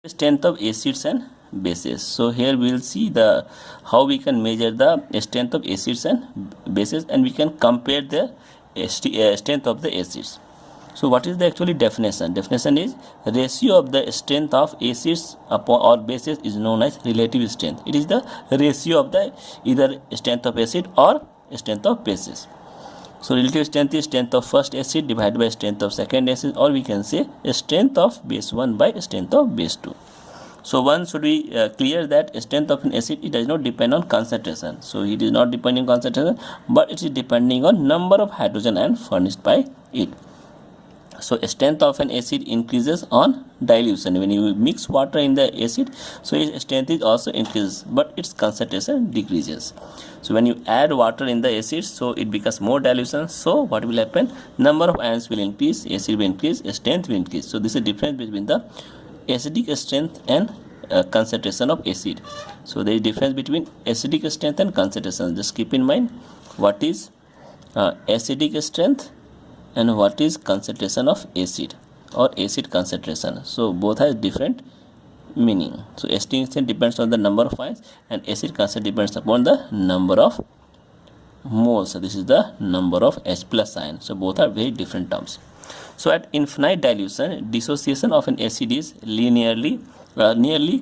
Strength of acids and bases. So here we will see the how we can measure the strength of acids and bases, and we can compare the strength of the acids. So what is the actually definition? Definition is ratio of the strength of acids upon or bases is known as relative strength. It is the ratio of the either strength of acid or strength of bases. So relative strength is strength of first acid divided by strength of second acid, or we can say strength of base 1 by strength of base 2. So one should be clear that strength of an acid, it does not depend on concentration. So it is not depending on concentration, but it is depending on number of hydrogen ion furnished by it. So strength of an acid increases on dilution. When you mix water in the acid, so its strength is also increases, but its concentration decreases. So when you add water in the acid, so it becomes more dilution. So what will happen? Number of ions will increase, acid will increase, strength will increase. So this is the difference between the acidic strength and concentration of acid. So there is difference between acidic strength and concentration. Just keep in mind what is acidic strength and what is concentration of acid or acid concentration. So both have different meaning. So acidic strength depends on the number of ions, and acid concentration depends upon the number of moles. So this is the number of H plus ion. So both are very different terms. So at infinite dilution, dissociation of an acid is nearly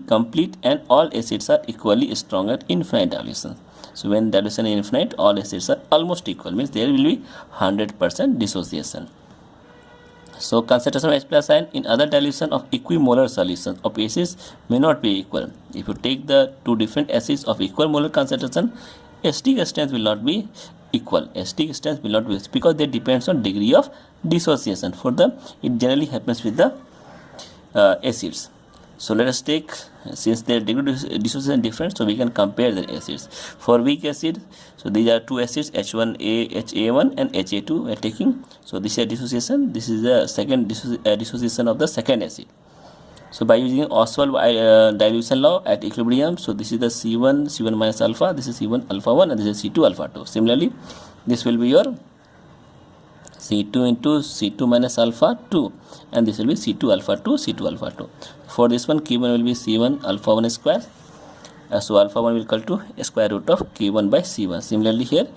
complete, and all acids are equally strong at infinite dilution. So when dilution is infinite, all acids are almost equal, means there will be 100% dissociation. So concentration of H plus ion in other dilution of equimolar solutions of acids may not be equal. If you take the two different acids of equal molar concentration, acidic strength will not be equal. Acidic strength will not be, because they depends on degree of dissociation. For the it generally happens with the acids. So let us take, since their degree of dissociation different, so we can compare the acids. For weak acid, so these are two acids, H1A, HA1 and HA2 we are taking. So this is a dissociation. This is the second dissociation of the second acid. So by using Ostwald dilution law at equilibrium, so this is the C1 minus alpha, this is C1 alpha 1, and this is C2 alpha 2. Similarly, this will be your C2 into C2 minus alpha 2, and this will be C2 alpha 2, C2 alpha 2. For this one, K1 will be C1 alpha 1 square. So alpha 1 will equal to square root of K1 by C1. Similarly here,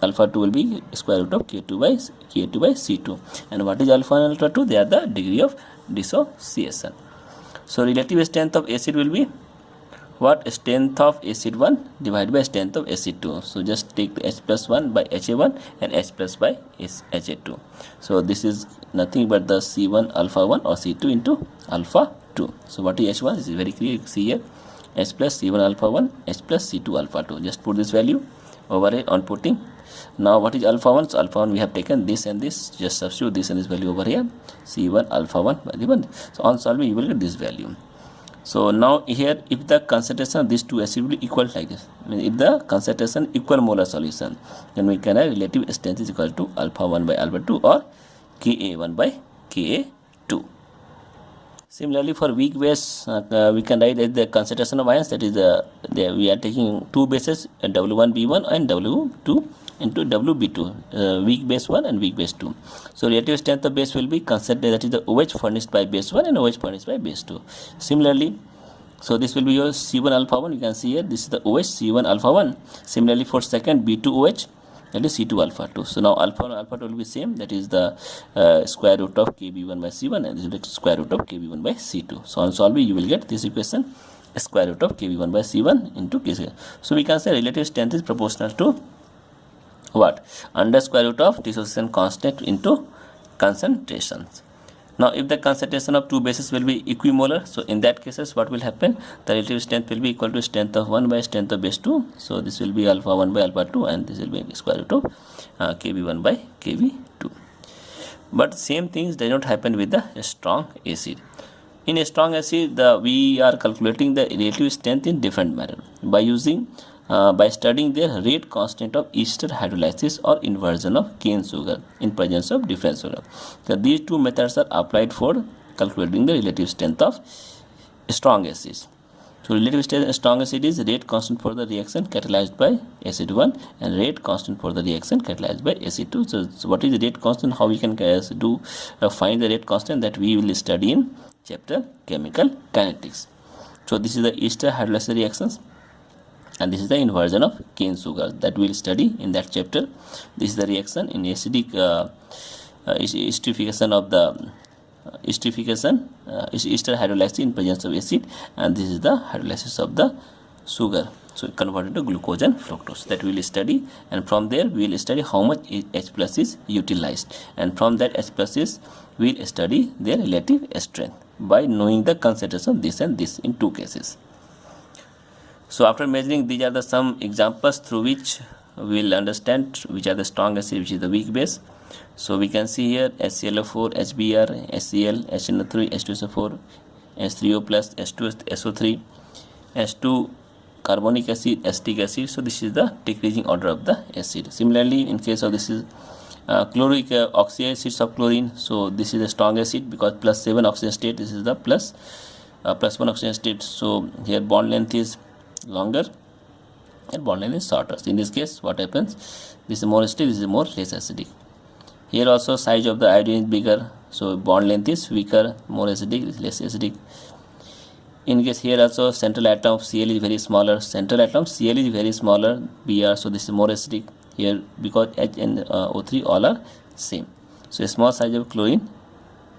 alpha 2 will be square root of K2 by C2. And what is alpha 1 and alpha 2? They are the degree of dissociation. So relative strength of acid will be what? Strength of acid 1 divided by strength of acid 2. So just take the H plus 1 by HA1 and H plus by HA2. So this is nothing but the C1 alpha 1 or C2 into alpha 2. So what is H1? This is very clear. You see here H plus C1 alpha 1, H plus C2 alpha 2. Just put this value over here on putting. Now what is alpha 1? So alpha 1 we have taken this and this. Just substitute this and this value over here. C1 alpha 1 by the 1. So on solving you will get this value. So now here, if the concentration of these two acids will be equal like this, I mean if the concentration equal molar solution, then we can have relative strength is equal to alpha 1 by alpha 2 or Ka1 by Ka2. Similarly, for weak base, we can write as the concentration of ions, that is we are taking two bases, W1B1 and W2 into WB2, weak base 1 and weak base 2. So relative strength of base will be considered, that is the OH furnished by base 1 and OH furnished by base 2. Similarly, so this will be your C1 alpha 1, you can see here, this is the OH C1 alpha 1. Similarly, for second B2OH, that is C2 alpha 2. So now alpha 1 alpha 2 will be same, that is the square root of KB1 by C1, and this is the square root of KB1 by C2. So on solving you will get this equation, square root of KB1 by C1 into K2. So we can say relative strength is proportional to what? Under square root of dissociation constant into concentrations. Now if the concentration of two bases will be equimolar, so in that cases what will happen? The relative strength will be equal to strength of 1 by strength of base 2. So this will be alpha 1 by alpha 2, and this will be square root of Kb1 by Kb2. But same things does not happen with the strong acid. In a strong acid, we are calculating the relative strength in different manner by studying their rate constant of ester hydrolysis or inversion of cane sugar in presence of different sugar. So these two methods are applied for calculating the relative strength of strong acids. So relative strength of strong acid is rate constant for the reaction catalyzed by acid 1 and rate constant for the reaction catalyzed by acid 2. So what is the rate constant? How we can find the rate constant? That we will study in chapter chemical kinetics. So this is the ester hydrolysis reactions, and this is the inversion of cane sugar that we will study in that chapter. This is the reaction in acidic esterification of the ester hydrolysis in presence of acid, and this is the hydrolysis of the sugar, so converted to glucose and fructose, that we will study. And from there we will study how much H plus is utilized, and from that H plus is we will study their relative strength by knowing the concentration of this and this in two cases. So after measuring, these are the some examples through which we will understand which are the strong acid, which is the weak base. So we can see here HClO4, HBr, HCl, HNO3, H2SO4, H3O plus, H2SO3, H2 carbonic acid, acetic acid. So this is the decreasing order of the acid. Similarly, in case of this is chloric oxy acids of chlorine. So this is a strong acid because plus 7 oxygen state. This is the plus 1 oxygen state. So here bond length is longer and bond length is shorter. So in this case, what happens? This is more acidic, this is more less acidic. Here also size of the iodine is bigger, so bond length is weaker, more acidic, less acidic. In case here also central atom of Cl is very smaller, central atom Cl is very smaller, Br, so this is more acidic here because H and O3 all are same. So a small size of chlorine,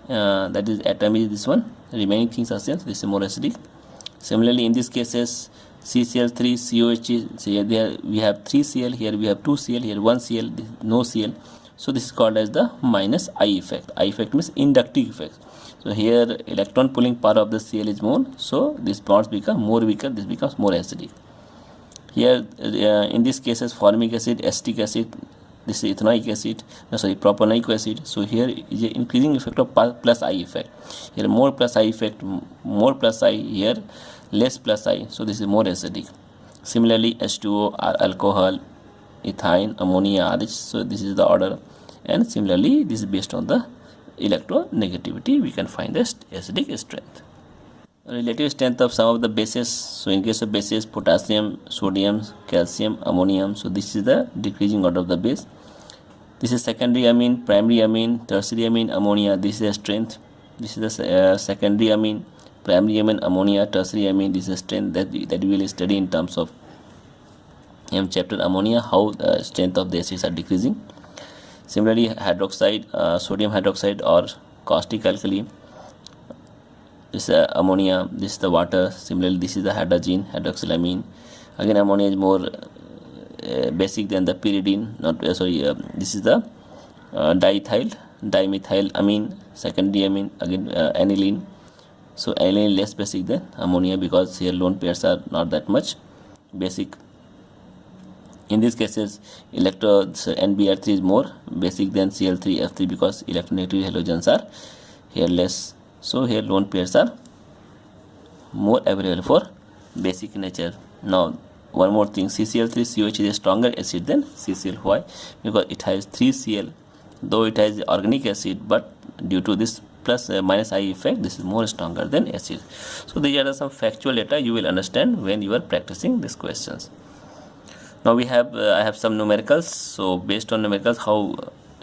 that is atom is this one, remaining things are same, so this is more acidic. Similarly in these cases CCl3, COH, so here we have 3 Cl, here we have 2 Cl, here 1 Cl, no Cl. So this is called as the minus I effect. I effect means inductive effect. So here electron pulling power of the Cl is more, so these bonds become more weaker, this becomes more acidic. Here in these cases formic acid, acetic acid, this is ethanoic acid, propanoic acid. So here is an increasing effect of plus I effect. Here more plus I effect, more plus I, here less plus I, so this is more acidic. Similarly H2O are alcohol, ethyne, ammonia, others. So this is the order, and similarly this is based on the electronegativity we can find the acidic strength. Relative strength of some of the bases. So in case of bases, potassium, sodium, calcium, ammonium, so this is the decreasing order of the base. This is secondary amine, primary amine, tertiary amine, ammonia, this is the strength. This is the secondary amine, primary amine, ammonia, tertiary amine, this is the strength that we will study in terms of chapter ammonia, how the strength of the acids are decreasing. Similarly hydroxide, sodium hydroxide or caustic alkali, this is ammonia, this is the water. Similarly this is the hydrogen, hydroxylamine. Again ammonia is more basic than the pyridine, not this is the dimethyl amine, secondary amine, again aniline. So aniline less basic than ammonia because here lone pairs are not that much basic. In these cases NBr3 is more basic than Cl3F3 because electronegative halogens are here less. So here lone pairs are more available for basic nature. Now one more thing, CCl3COH is a stronger acid than CCl. Why? Because it has 3 Cl, though it has organic acid, but due to this plus minus I effect, this is more stronger than acid. So these are some factual data you will understand when you are practicing these questions. Now we have I have some numericals. So based on numericals, how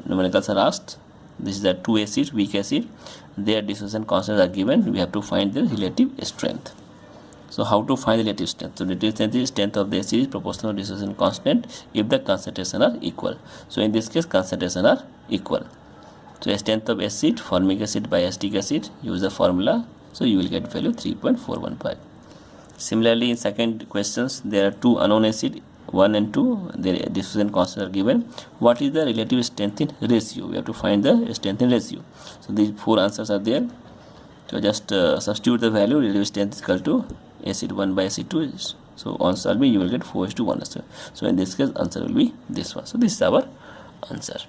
numericals are asked. This is the two acid, weak acid, their dissociation constants are given. We have to find their relative strength. So how to find the relative strength? So relative strength is strength of the acid is proportional to dissociation constant if the concentration are equal. So in this case concentration are equal. So strength of acid, formic acid by acetic acid, use the formula. So you will get value 3.415. Similarly in second questions, there are two unknown acid, 1 and 2, their dissociation constants are given. What is the relative strength in ratio? We have to find the strength in ratio. So these four answers are there. So just substitute the value. Relative strength is equal to acid 1 by acid 2. So on solving you will get 4:1. So in this case answer will be this one. So this is our answer.